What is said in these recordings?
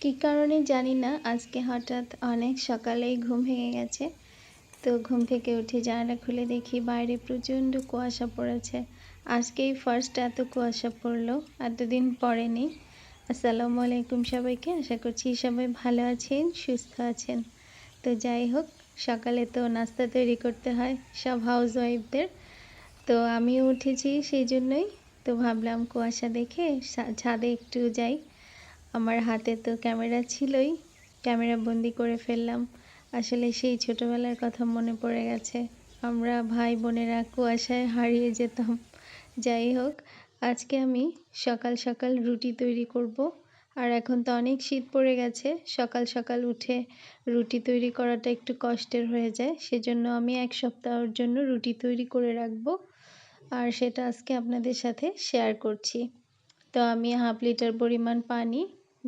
কী কারণে জানি না আজকে হঠাৎ অনেক সকালেই ঘুম ভেঙে গেছে। তো ঘুম থেকে উঠে জানালা খুলে দেখি বাইরে প্রচণ্ড কুয়াশা পড়েছে। আজকেই ফার্স্ট এত কুয়াশা পড়লো, এতদিন পড়েনি। আসসালামু আলাইকুম সবাইকে, আশা করছি সবাই ভালো আছেন, সুস্থ আছেন। তো যাই হোক, সকালে তো নাস্তা তৈরি করতে হয় সব হাউসওয়াইফদের। তো আমিও উঠেছি সেই জন্যই। তো ভাবলাম কুয়াশা দেখে ছাদে একটু যাই। আমার হাতে তো ক্যামেরা ছিলই, ক্যামেরা বন্দি করে ফেললাম। আসলে সেই ছোটোবেলার কথা মনে পড়ে গেছে, আমরা ভাই বোনেরা কুয়াশায় হারিয়ে যেতাম। যাই হোক, আজকে আমি সকাল সকাল রুটি তৈরি করব। আর এখন তো অনেক শীত পড়ে গেছে, সকাল সকাল উঠে রুটি তৈরি করাটা একটু কষ্টের হয়ে যায়। সেজন্য আমি 1 সপ্তাহের জন্য রুটি তৈরি করে রাখবো, আর সেটা আজকে আপনাদের সাথে শেয়ার করছি। তো আমি 1/2 লিটার পরিমাণ পানি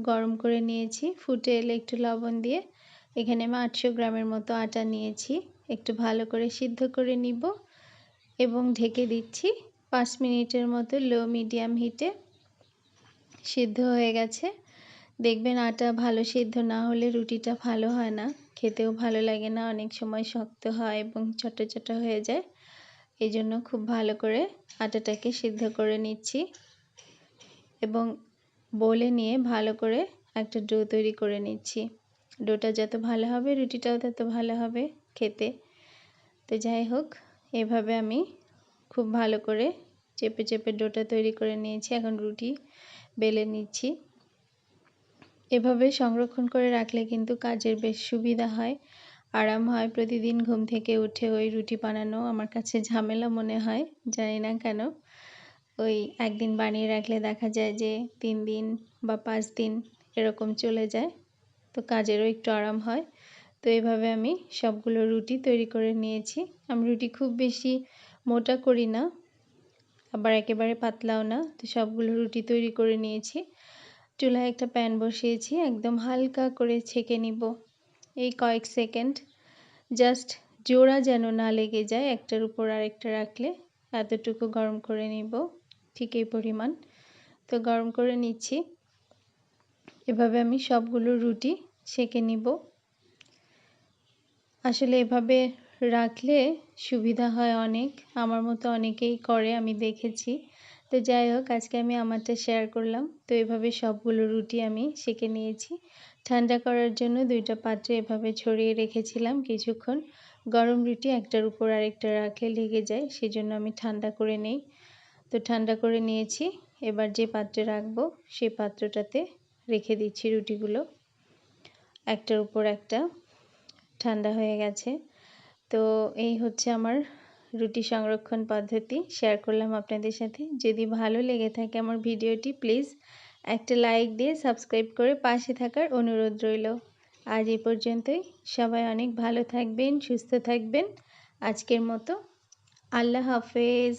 গরম করে নিয়েছি, ফুটে এলে একটু লবণ দিয়ে এখানে আমি 800 গ্রামের মতো আটা নিয়েছি। একটু ভালো করে সিদ্ধ করে নিব এবং ঢেকে দিচ্ছি 5 মিনিটের মতো লো মিডিয়াম হিটে। সিদ্ধ হয়ে গেছে। দেখবেন আটা ভালো সিদ্ধ না হলে রুটিটা ভালো হয় না, খেতেও ভালো লাগে না, অনেক সময় শক্ত হয় এবং চটা চটা হয়ে যায়। এই জন্য খুব ভালো করে আটাটাকে সিদ্ধ করে নিচ্ছি এবং বলে নিয়ে ভালো করে একটা ডো তৈরি করে নিচ্ছি। ডোটা যত ভালো হবে রুটিটাও তত ভালো হবে খেতে। তো যাই হোক, এভাবে আমি খুব ভালো করে চেপে চেপে ডোটা তৈরি করে নিয়েছি। এখন রুটি বেলে নিচ্ছি। এভাবে সংরক্ষণ করে রাখলে কিন্তু কাজের বেশ সুবিধা হয়, আরাম হয়। প্রতিদিন ঘুম থেকে উঠে ওই রুটি বানানো আমার কাছে ঝামেলা মনে হয়, জানি না কেন। ওই একদিন বানিয়ে রাখলে দেখা যায় যে 3 দিন বা 5 দিন এরকম চলে যায়, তো কাজেরও একটু আরাম হয়। তো এভাবে আমি সবগুলো রুটি তৈরি করে নিয়েছি। আমি রুটি খুব বেশি মোটা করি না, আবার একেবারে পাতলাও না। তো সবগুলো রুটি তৈরি করে নিয়েছি। চুলায় একটা প্যান বসিয়েছি, একদম হালকা করে ছেঁকে নিব এই কয়েক সেকেন্ড। জাস্ট জোড়া যেন না লেগে যায় একটার উপর আরেকটা রাখলে, এতটুকু গরম করে নিব, ঠিক এই পরিমাণ। তো গরম করে নিচ্ছি। এভাবে আমি সবগুলো রুটি সেঁকে নিব। আসলে এভাবে রাখলে সুবিধা হয় অনেক, আমার মতো অনেকেই করে, আমি দেখেছি। তো যাই হোক, আজকে আমি আমারটা শেয়ার করলাম। তো এভাবে সবগুলো রুটি আমি সেঁকে নিয়েছি। ঠান্ডা করার জন্য 2টা পাত্রে এভাবে ছড়িয়ে রেখেছিলাম কিছুক্ষণ। গরম রুটি একটার উপর আরেকটা রাখলে লেগে যায়, সেজন্য আমি ঠান্ডা করে নেই। তো ঠান্ডা করে নিয়েছি। এবার যে পাত্রে রাখবো সেই পাত্রটাতে রেখে দিচ্ছি রুটিগুলো একটার উপর একটা। ঠান্ডা হয়ে গেছে। তো এই হচ্ছে আমার রুটি সংরক্ষণ পদ্ধতি, শেয়ার করলাম আপনাদের সাথে। যদি ভালো লেগে থাকে আমার ভিডিওটি, প্লিজ একটা লাইক দিয়ে সাবস্ক্রাইব করে পাশে থাকার অনুরোধ রইল। আজ এই পর্যন্তই। সবাই অনেক ভালো থাকবেন, সুস্থ থাকবেন। আজকের মতো আল্লাহ হাফেজ।